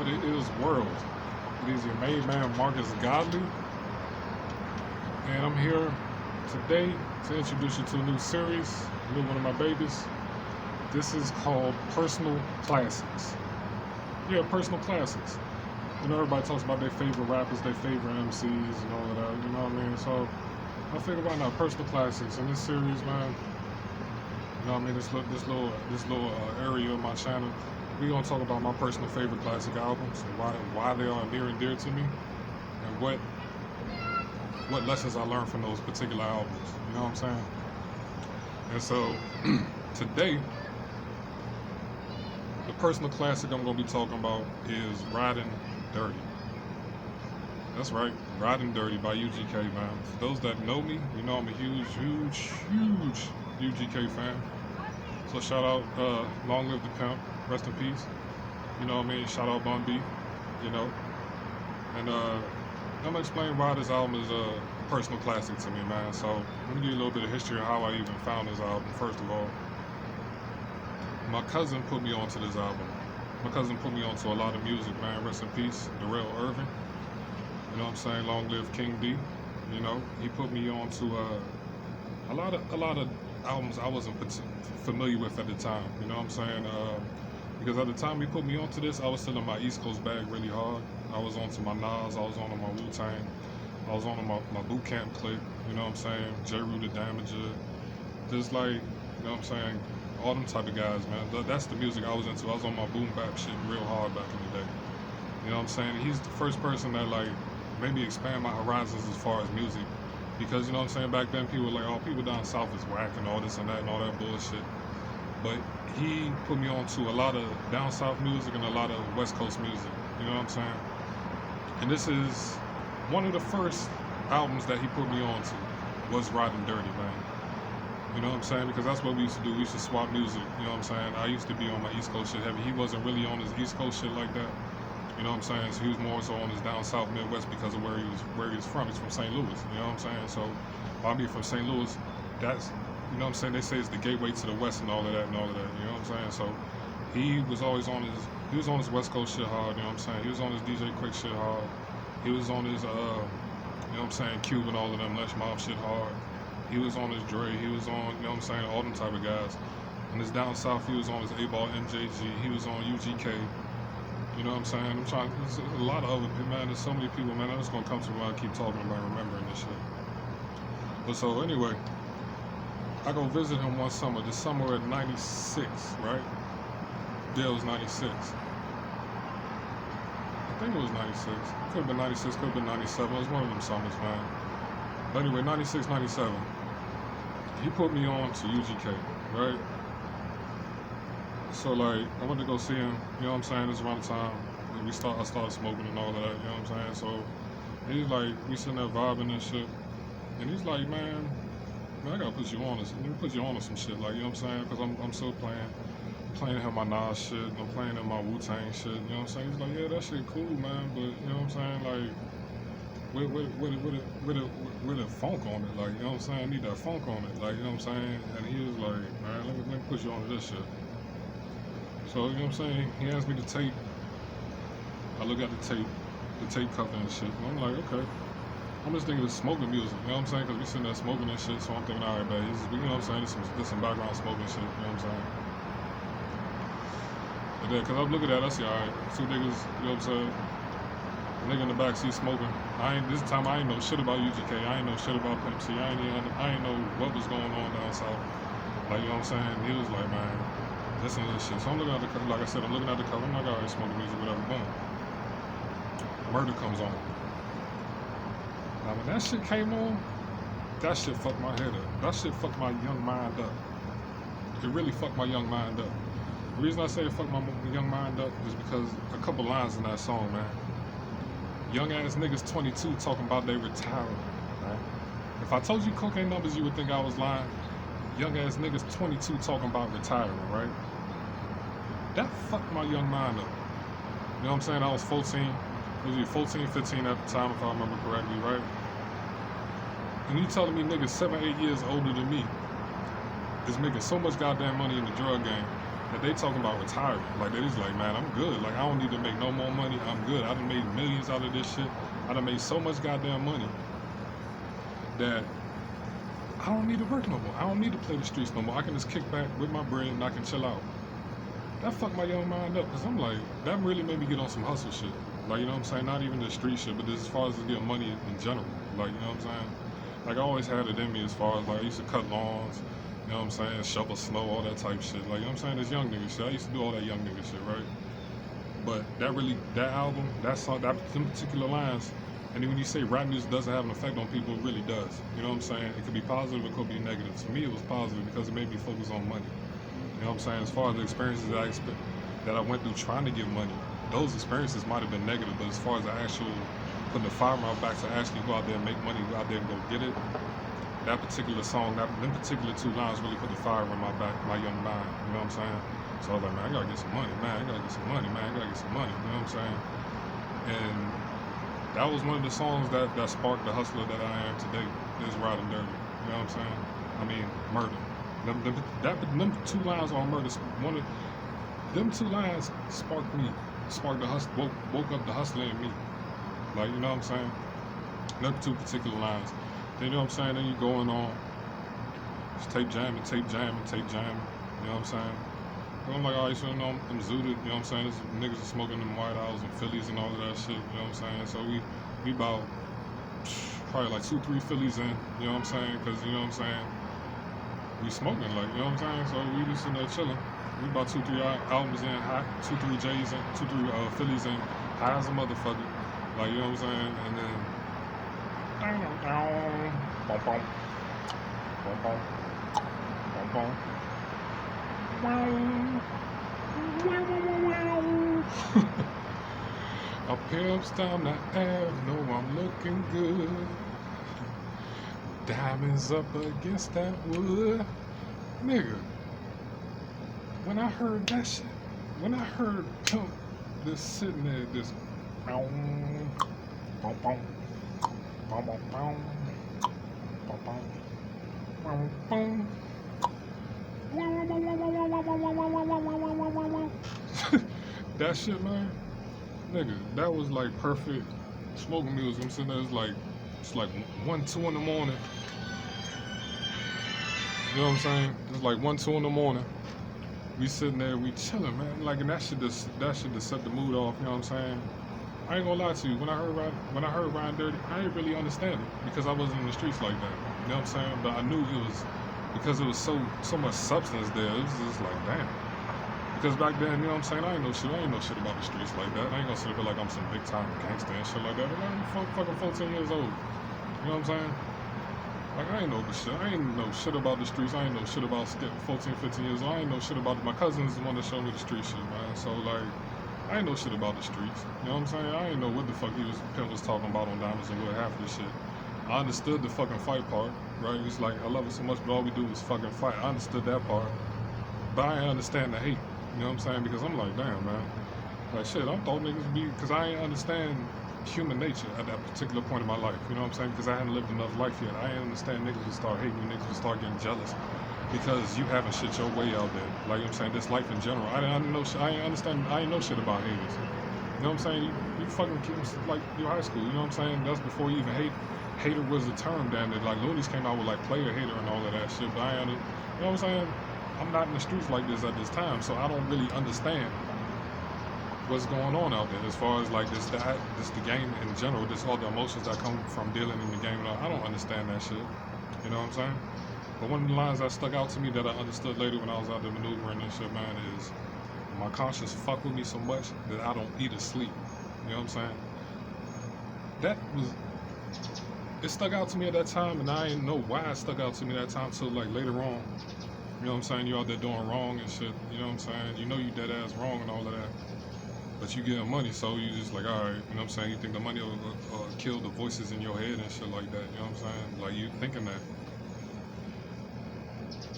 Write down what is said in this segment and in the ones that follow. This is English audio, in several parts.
it is world. It is your made man Marcus Godly, and I'm here today to introduce you to a new series, a new one of my babies. This is called Personal Classics. Yeah, Personal Classics. You know, everybody talks about their favorite rappers, their favorite MCs, and all of that. You know what I mean? So I figured why not Personal Classics in this series, man. You know what I mean? This little area of my channel. We gonna talk about my personal favorite classic albums and why they are near and dear to me, and what lessons I learned from those particular albums. You know what I'm saying? And so today, the personal classic I'm gonna be talking about is Ridin Dirty. That's right, Ridin Dirty by UGK, man. For those that know me, you know I'm a huge UGK fan. So shout out, long live the pimp, rest in peace. You know what I mean? Shout out Bun B, you know. And I'm gonna explain why this album is a personal classic to me, man. So let me give you a little bit of history of how I even found this album. First of all, my cousin put me onto this album. My cousin put me onto a lot of music, man. Rest in peace, Darrell Irvin. You know what I'm saying? Long live King D. You know, he put me onto a lot of albums I wasn't familiar with at the time. You know what I'm saying? Because at the time he put me onto this, I was still in my East Coast bag really hard. I was onto my Nas, I was onto my Wu-Tang, I was on my boot camp clique. You know what I'm saying? J. Rue the Damager, just like, you know what I'm saying? All them type of guys, man. That's the music I was into. I was on my boom bap shit real hard back in the day. You know what I'm saying? He's the first person that like made me expand my horizons as far as music. Because, you know what I'm saying, back then people were like, oh, people down south is whack and all this and that and all that bullshit. But he put me on to a lot of down south music and a lot of West Coast music. You know what I'm saying? And this is one of the first albums that he put me on to was Ridin Dirty, man. You know what I'm saying? Because that's what we used to do. We used to swap music. You know what I'm saying? I used to be on my East Coast shit heavy. He wasn't really on his East Coast shit like that. You know what I'm saying? So he was more so on his down south Midwest because of where he was from. He's from St. Louis. You know what I'm saying? So by me from St. Louis, that's, you know what I'm saying? They say it's the gateway to the West and all of that and all of that. You know what I'm saying? So he was always on his West Coast shit hard. You know what I'm saying? He was on his DJ Quick shit hard. He was on his you know what I'm saying, Cube and all of them Lunch Mob shit hard. He was on his Dre. He was on, you know what I'm saying, all them type of guys. And his down south, he was on his A-Ball MJG. He was on UGK. You know what I'm saying? There's a lot of other people, man. There's so many people, man. I'm just gonna come to when I keep talking about remembering this shit. But so anyway, I go visit him one summer, the summer of '96, right? Yeah, it was '96. I think it was '96. Could have been '96, could have been '97. It was one of them summers, man. But anyway, '96, '97. He put me on to UGK, right? So like, I went to go see him, you know what I'm saying, this around the time I started smoking and all of that, you know what I'm saying, so he's like, we sitting there vibing and shit, and he's like, man, I gotta put you on this, let me put you on to some shit, like, you know what I'm saying, because I'm still playing him my Nas shit, and I'm playing him my Wu-Tang shit, you know what I'm saying, he's like, yeah, that shit cool, man, but, you know what I'm saying, like, with a funk on it, like, you know what I'm saying, I need that funk on it, like, you know what I'm saying, and he was like, man, let me put you on to this shit. So, you know what I'm saying? He asked me to tape. I look at the tape cover and shit. And I'm like, okay. I'm just thinking of smoking music, you know what I'm saying? Because we sitting there smoking and shit, so I'm thinking, all right, man, you know what I'm saying? There's some background smoking shit, you know what I'm saying? But then, because I'm looking at it, I see, all right, two niggas, you know what I'm saying? Nigga in the backseat smoking. This time I ain't know shit about UGK. I ain't know shit about Pimp C. I ain't know what was going on down south. Like, you know what I'm saying? He was like, man, listen to this shit. So I'm looking at the cover, like I said, I'm looking at the cover. I'm like, all right, smoking music, whatever, boom. Murder comes on. Now, when that shit came on, that shit fucked my head up. That shit fucked my young mind up. It really fucked my young mind up. The reason I say it fucked my young mind up is because a couple lines in that song, man. Young ass niggas 22 talking about they retiring, right? If I told you cocaine numbers, you would think I was lying. Young ass niggas 22 talking about retiring, right? That fucked my young mind up. You know what I'm saying? I was 14, was you 14, 15 at the time, if I remember correctly, right? And you telling me niggas 7, 8 years older than me is making so much goddamn money in the drug game that they talking about retirement. Like they just like, man, I'm good. Like I don't need to make no more money. I'm good. I done made millions out of this shit. I done made so much goddamn money that I don't need to work no more. I don't need to play the streets no more. I can just kick back with my bread and I can chill out. That fucked my young mind up because I'm like, that really made me get on some hustle shit. Like, you know what I'm saying? Not even the street shit, but just as far as getting money in general. Like, you know what I'm saying? Like, I always had it in me as far as, like, I used to cut lawns, you know what I'm saying? Shovel snow, all that type shit. Like, you know what I'm saying? This young nigga shit. I used to do all that young nigga shit, right? But that album, that song, them particular lines, and then when you say rap music doesn't have an effect on people, it really does. You know what I'm saying? It could be positive, it could be negative. To me, it was positive because it made me focus on money. You know what I'm saying? As far as the experiences that I went through trying to get money, those experiences might have been negative, but as far as the actual putting the fire in my back to actually go out there and make money, go out there and go get it, that particular song, them particular two lines really put the fire in my back, my young mind. You know what I'm saying? So I was like, man, I gotta get some money, man. I gotta get some money, man. I gotta get some money. You know what I'm saying? And that was one of the songs that sparked the hustler that I am today. Is Ridin Dirty. You know what I'm saying? I mean, murder. Them two lines on murder. Them two lines sparked the hustle, woke up the hustler in me. Like, you know what I'm saying? Them two particular lines. Then, you know what I'm saying? Then you going on, just tape jamming. You know what I'm saying? And I'm like, all right, so you know, I'm zooted. You know what I'm saying? This niggas are smoking them White Owls and Phillies and all of that shit. You know what I'm saying? So we about probably like 2-3 Phillies in. You know what I'm saying? Because you know what I'm saying? We smoking, like, you know what I'm saying? So we just in there chilling. We about 2-3 albums in, high, 2-3 J's in, 2-3 Phillies in, high as a motherfucker. Like, you know what I'm saying? And then bum bum bum bum bum bum. A pimp's down the Ave, know I'm looking good. Diamonds up against that wood. Nigga, when I heard that shit, when I heard Pimp just sitting there, just boom, boom, boom, boom, boom, boom, boom, boom. That shit, man, nigga, that was like perfect smoking music. I'm sitting there, it's like 1-2 in the morning. You know what I'm saying? It's like 1-2 in the morning. We sitting there, we chilling, man. Like, and that shit just set the mood off. You know what I'm saying? I ain't gonna lie to you. When I heard Ridin Dirty, I didn't really understand it because I wasn't in the streets like that. You know what I'm saying? But I knew it was because it was so much substance there. It was just like, damn. Because back then, you know what I'm saying? I ain't know shit about the streets like that. I ain't gonna sit there like I'm some big time gangster and shit like that. I'm fucking 14 years old. You know what I'm saying? Like, I ain't know the shit. I ain't know shit about the streets. I ain't know shit about 14, 15 years old. I ain't know shit about it. My cousin's the one that showed me the street shit, man. So, like, I ain't know shit about the streets. You know what I'm saying? I ain't know what the fuck Pimp was talking about on Diamonds and Wood, half of the shit. I understood the fucking fight part, right? It's like, I love it so much, but all we do is fucking fight. I understood that part. But I ain't understand the hate. You know what I'm saying? Because I'm like, damn, man. Like, shit, I thought niggas would be... Because I ain't understand human nature at that particular point in my life. You know what I'm saying? Because I hadn't lived enough life yet. I didn't understand niggas would start hating you. Niggas would start getting jealous. Because you haven't shit your way out there. Like, you know what I'm saying? This life in general. I didn't know shit. I ain't know shit about haters. You know what I'm saying? You fucking kids, like, your high school. You know what I'm saying? That's before you even hate. Hater was a term down there. Like, Looney's came out with, like, player hater and all of that shit. But you know what I'm saying? I'm not in the streets like this at this time, so I don't really understand what's going on out there as far as like this the game in general, this all the emotions that come from dealing in the game. I don't understand that shit. You know what I'm saying? But one of the lines that stuck out to me that I understood later when I was out there maneuvering and shit, man, is my conscience fuck with me so much that I don't eat or sleep. You know what I'm saying? It stuck out to me at that time, and I didn't know why it stuck out to me that time till like later on. You know what I'm saying? You out there doing wrong and shit. You know what I'm saying? You know you dead ass wrong and all of that. But you getting money, so you just like, all right. You know what I'm saying? You think the money will kill the voices in your head and shit like that. You know what I'm saying? Like, you thinking that.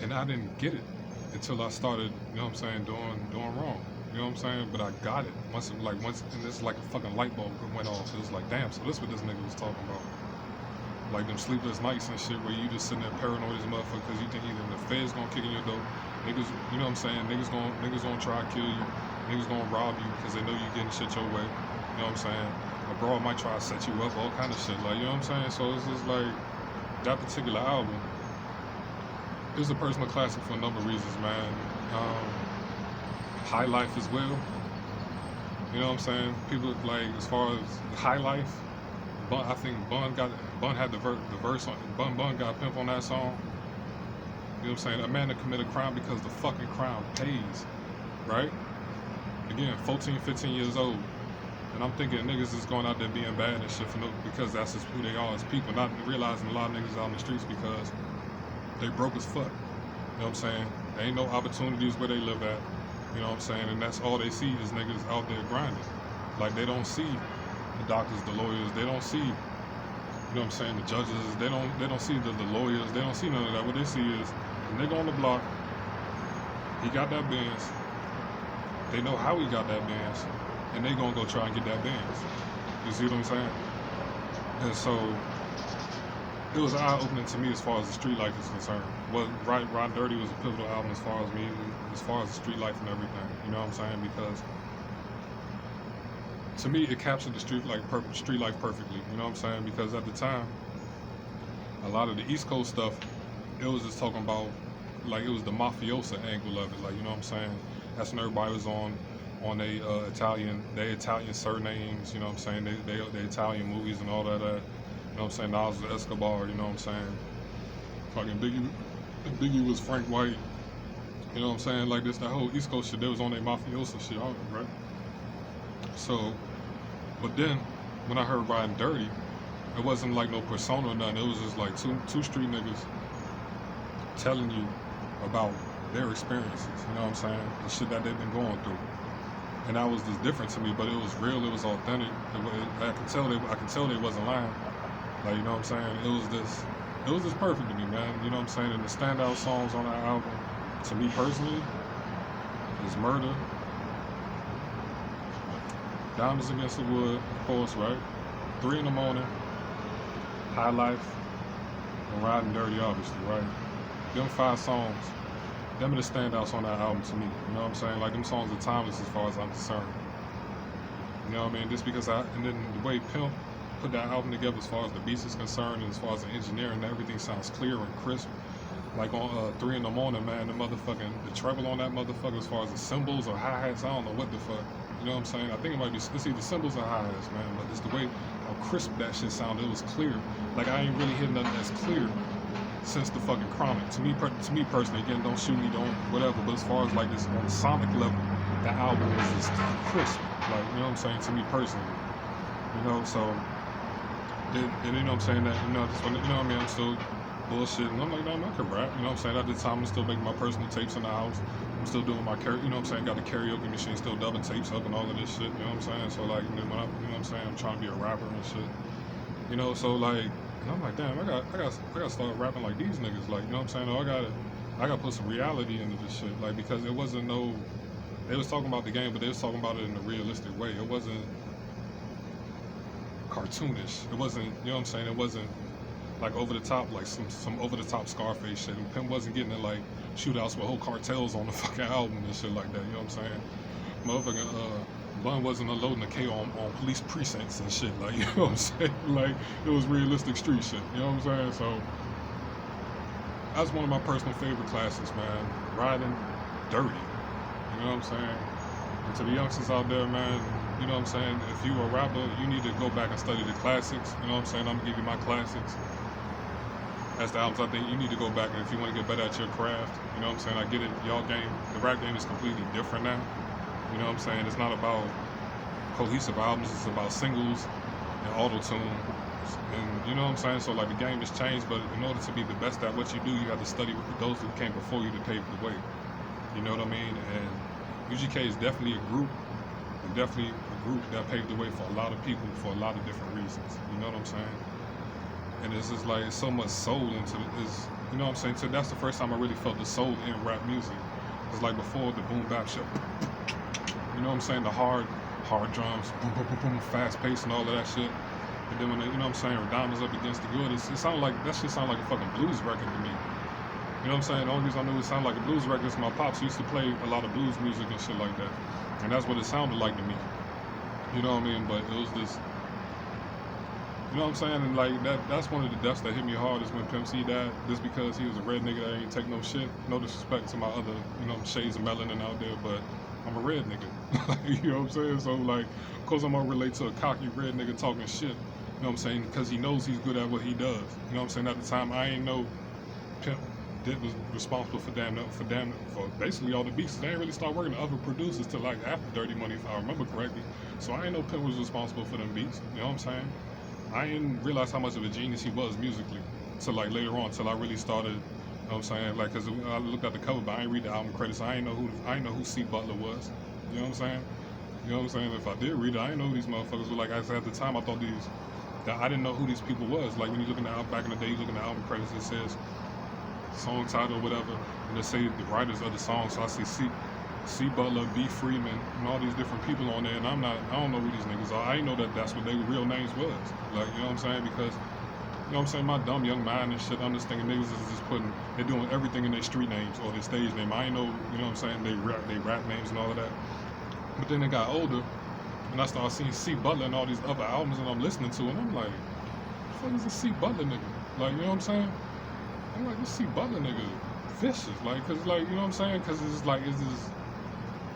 And I didn't get it until I started, you know what I'm saying, doing wrong. You know what I'm saying? But I got it. Once, and this like a fucking light bulb went off. It was like, damn, so this is what this nigga was talking about. Like them sleepless nights and shit where you just sitting there paranoid as a motherfucker because you think either the feds gonna kick in your door, niggas, you know what I'm saying, niggas gonna try to kill you, niggas gonna rob you because they know you getting shit your way, you know what I'm saying, a broad might try to set you up, all kind of shit, like, you know what I'm saying, so it's just like, that particular album is a personal classic for a number of reasons, man. High Life as well, you know what I'm saying, people, like, as far as High Life, I think Bun had the verse on Bun got Pimp on that song. You know what I'm saying? A man that commit a crime because the fucking crime pays, right? Again, 14, 15 years old, and I'm thinking niggas is going out there being bad and shit because that's just who they are as people. Not realizing a lot of niggas out in the streets because they broke as fuck. You know what I'm saying? There ain't no opportunities where they live at. You know what I'm saying? And that's all they see is niggas out there grinding. Like they don't see the doctors, the lawyers, they don't see, you know what I'm saying, the judges, they don't see the lawyers, they don't see none of that. What they see is the nigga on the block, he got that Benz, they know how he got that Benz, and they gonna go try and get that Benz. You see what I'm saying? And so, it was eye-opening to me as far as the street life is concerned. Well, Ridin Dirty was a pivotal album as far as me, as far as the street life and everything, you know what I'm saying, because to me, it captured the street life perfectly. You know what I'm saying? Because at the time, a lot of the East Coast stuff, it was just talking about, like, it was the mafiosa angle of it. Like, you know what I'm saying? That's when everybody was on they Italian surnames. You know what I'm saying? They Italian movies and all that. You know what I'm saying? Nas was Escobar. You know what I'm saying? Fucking Biggie was Frank White. You know what I'm saying? Like that whole East Coast shit. They was on their mafiosa shit, right? So, but then when I heard Ridin Dirty, it wasn't like no persona or nothing. It was just like two street niggas telling you about their experiences. You know what I'm saying? The shit that they've been going through, and that was just different to me. But it was real. It was authentic. I could tell they wasn't lying. Like, you know what I'm saying? It was just perfect to me, man. You know what I'm saying? And the standout songs on that album, to me personally, is Murder, Diamonds Against the Wood, of course, right? 3 in the Morning, High Life, and Ridin Dirty, obviously, right? Them 5 songs, them are the standouts on that album to me. You know what I'm saying? Like, them songs are timeless as far as I'm concerned. You know what I mean? Just because and then the way Pimp put that album together as far as the beats is concerned and as far as the engineering, everything sounds clear and crisp. Like on 3 in the Morning, man, the treble on that motherfucker as far as the cymbals or hi-hats, I don't know what the fuck. You know what I'm saying? I think it might be, it's either cymbals or hi-hats, man, but it's the way how crisp that shit sounded. It was clear. Like, I ain't really heard nothing that's clear since the fucking Chronic. To me personally, again, don't shoot me, don't whatever, but as far as like this on the sonic level, that album was just crisp. Like, you know what I'm saying? To me personally. You know, so, and you know what I'm saying? That, you know, just when, you know what I mean? I'm still bullshit, and I'm like, no, I can rap. You know what I'm saying? At the time, I'm still making my personal tapes in the house. I'm still doing my you know what I'm saying? Got the karaoke machine, still dubbing tapes up and all of this shit. You know what I'm saying? So like, when you know what I'm saying? I'm trying to be a rapper and shit. You know, so like, and I'm like, damn, I got to start rapping like these niggas. Like, you know what I'm saying? Oh, I got to put some reality into this shit. Like, because it wasn't they was talking about the game, but they was talking about it in a realistic way. It wasn't cartoonish. It wasn't, you know what I'm saying? It wasn't like over the top, like some over the top Scarface shit. And Pimp wasn't getting it like shootouts with whole cartels on the fucking album and shit like that. You know what I'm saying? Motherfucking Bun wasn't unloading a K on police precincts and shit. Like, you know what I'm saying? Like, it was realistic street shit. You know what I'm saying? So that's one of my personal favorite classics, man. Ridin Dirty. You know what I'm saying? And to the youngsters out there, man, you know what I'm saying? If you a rapper, you need to go back and study the classics. You know what I'm saying? I'm gonna give you my classics. As the albums, I think you need to go back, and if you want to get better at your craft, you know what I'm saying? I get it. Y'all game, the rap game is completely different now. You know what I'm saying? It's not about cohesive albums. It's about singles and auto-tune. And you know what I'm saying? So like the game has changed, but in order to be the best at what you do, you have to study with those who came before you to pave the way. You know what I mean? And UGK is definitely a group that paved the way for a lot of people for a lot of different reasons. You know what I'm saying? And it's just like, it's so much soul into this. You know what I'm saying? So that's the first time I really felt the soul in rap music. It's like before the boom bap shit. You know what I'm saying? The hard drums, boom, boom, boom, boom, fast pace and all of that shit. And then when they, you know what I'm saying, Diamonds Up Against the Good, it sounded like, that shit sounded like a fucking blues record to me. You know what I'm saying? The only reason I knew it sounded like a blues record is my pops used to play a lot of blues music and shit like that. And that's what it sounded like to me. You know what I mean? But it was this, you know what I'm saying? And like that's one of the deaths that hit me hard is when Pimp C died. Just because he was a red nigga that ain't take no shit. No disrespect to my other, you know, shades of melanin out there, but I'm a red nigga. You know what I'm saying? So like, of course I'm gonna relate to a cocky red nigga talking shit. You know what I'm saying? Because he knows he's good at what he does. You know what I'm saying? At the time, I ain't know Pimp was responsible for basically all the beats. They ain't really start working with other producers till like after Dirty Money, if I remember correctly. So I ain't know Pimp was responsible for them beats. You know what I'm saying? I didn't realize how much of a genius he was musically till like later on, till I really started. You know what I'm saying? Like, cause I looked at the cover, but I ain't read the album credits. I ain't know who C Butler was. You know what I'm saying? You know what I'm saying? If I did read it, I didn't know who these motherfuckers were. Like I said at the time, I thought I didn't know who these people was. Like when you look in the album back in the day, you look in the album credits, it says song title or whatever, and they say the writers of the song. So I see C Butler, B Freeman, and all these different people on there, and I don't know who these niggas are. I didn't know that that's what their real names was. Like, you know what I'm saying? Because, you know what I'm saying, my dumb young mind and shit, understanding niggas is just they're doing everything in their street names or their stage name. I ain't know, you know what I'm saying, they rap names and all of that. But then they got older, and I started seeing C Butler and all these other albums that I'm listening to, and I'm like, the fuck is this C Butler nigga? Like, you know what I'm saying? I'm like, this C Butler nigga vicious. Like, cause like, you know what I'm saying? Cause it's like,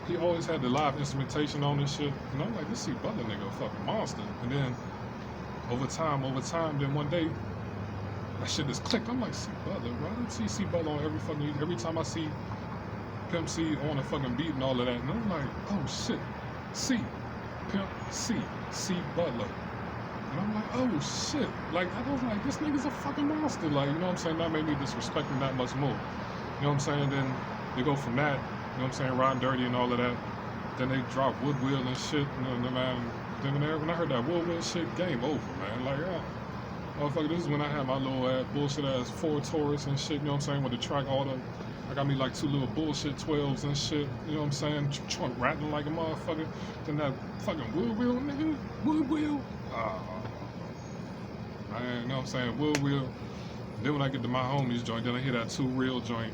he always had the live instrumentation on this shit. And I'm like, this C Butler nigga a fucking monster. And then, over time, then one day, that shit just clicked. I'm like, C Butler, bro. I don't see C Butler on every time I see Pimp C on a fucking beat and all of that. And I'm like, oh shit, Pimp C Butler. And I'm like, oh shit. Like, I was like, this nigga's a fucking monster. Like, you know what I'm saying? That made me disrespect him that much more. You know what I'm saying? Then they go from that, you know what I'm saying, Ridin Dirty and all of that. Then they drop Woodwill and shit. You know, man, then when I heard that Woodwill shit, game over, man. Like, motherfucker, this is when I had my little bullshit ass Ford Taurus and shit, you know what I'm saying, with the track auto. I got me like 2 little bullshit 12s and shit, you know what I'm saying, trunk rattling like a motherfucker. Then that fucking Woodwill, nigga, Woodwill. Man, you know what I'm saying, Woodwill. Then when I get to my homies joint, then I hear that 2 Real joint.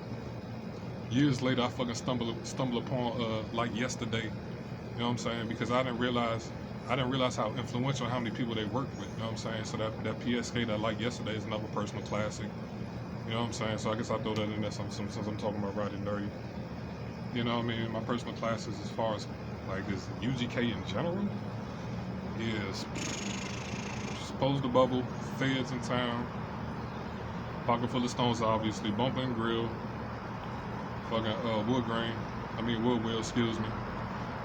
Years later, I fucking stumble upon Like Yesterday. You know what I'm saying? Because I didn't realize how influential, how many people they worked with. You know what I'm saying? So that PSK, that Like Yesterday, is another personal classic. You know what I'm saying? So I guess I'll throw that in there since I'm talking about Ridin Dirty. You know what I mean? My personal classics as far as like is UGK in general is Supposed to Bubble, Feds in Town, Pocket Full of Stones, obviously, Bumper and Grill, fucking Woodwill, excuse me,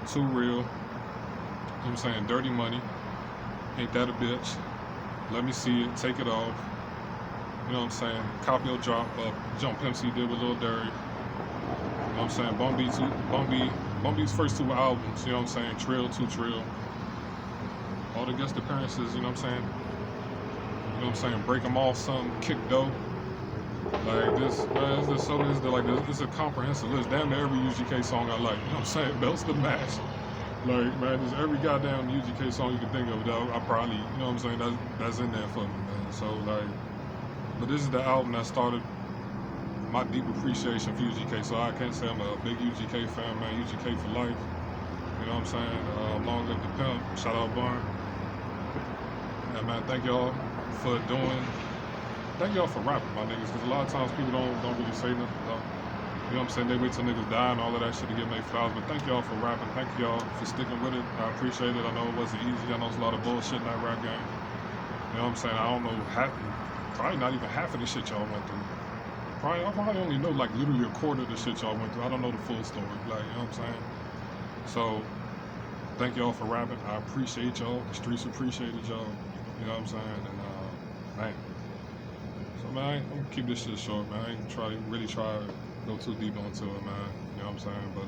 2 Real, you know what I'm saying, Dirty Money, Ain't That a Bitch, Let Me See It, Take It Off, you know what I'm saying, Copy or Drop, Jump Pimp C did with Lil Durry, you know what I'm saying, Bumby's first 2 albums, you know what I'm saying, Trill, 2 Trill, all the guest appearances, you know what I'm saying, Break 'Em Off, some Kick Dough. Like this, man, it's a comprehensive list. Damn near every UGK song I like, you know what I'm saying? Belts to match. Like, man, there's every goddamn UGK song you can think of that I probably, you know what I'm saying, that's in there for me, man. So, like, but this is the album that started my deep appreciation for UGK. So I can't say I'm a big UGK fan, man. UGK for life. You know what I'm saying? Long live the pimp. Shout out Barn. Yeah, man, thank y'all for rapping, my niggas, because a lot of times people don't really say nothing. You know what I'm saying? They wait till niggas die and all of that shit to get made flowers. But thank y'all for rapping. Thank y'all for sticking with it. I appreciate it. I know it wasn't easy. I know it's a lot of bullshit in that rap game. You know what I'm saying? I don't know probably not even half of the shit y'all went through. I probably only know like literally a quarter of the shit y'all went through. I don't know the full story. Like, you know what I'm saying? So thank y'all for rapping. I appreciate y'all. The streets appreciated y'all. You know what I'm saying? And man. So man, I'm gonna keep this shit short, man. I ain't really try to go too deep onto it, man. You know what I'm saying? But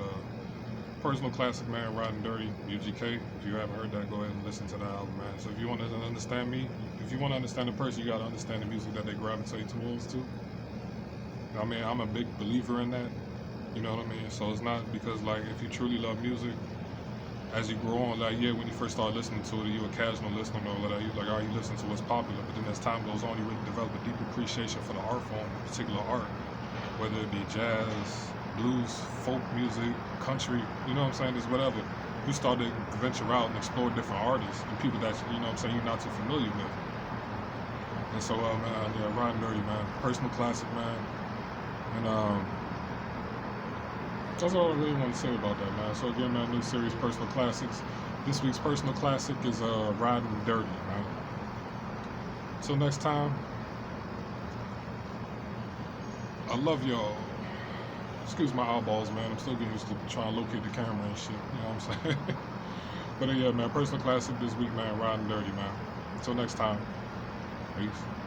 personal classic, man, Ridin Dirty, UGK. If you haven't heard that, go ahead and listen to the album, man. So if you want to understand me, if you want to understand the person, you gotta understand the music that they gravitate towards too. I mean, I'm a big believer in that. You know what I mean? So it's not because like if you truly love music, as you grow on, like, yeah, when you first start listening to it, you a casual listener and all of that, you like, all right, you listen to what's popular, but then as time goes on, you really develop a deep appreciation for the art form, particular art, whether it be jazz, blues, folk music, country, you know what I'm saying, just whatever. You start to venture out and explore different artists and people that, you know what I'm saying, you're not too familiar with. And so, man, yeah, Ridin Dirty, man, personal classic, man, and that's all I really want to say about that, man. So again, man, new series, Personal Classics. This week's Personal Classic is Ridin Dirty, man. Till next time, I love y'all. Excuse my eyeballs, man. I'm still getting used to trying to locate the camera and shit. You know what I'm saying? But yeah, man, Personal Classic this week, man. Ridin Dirty, man. Until next time, peace.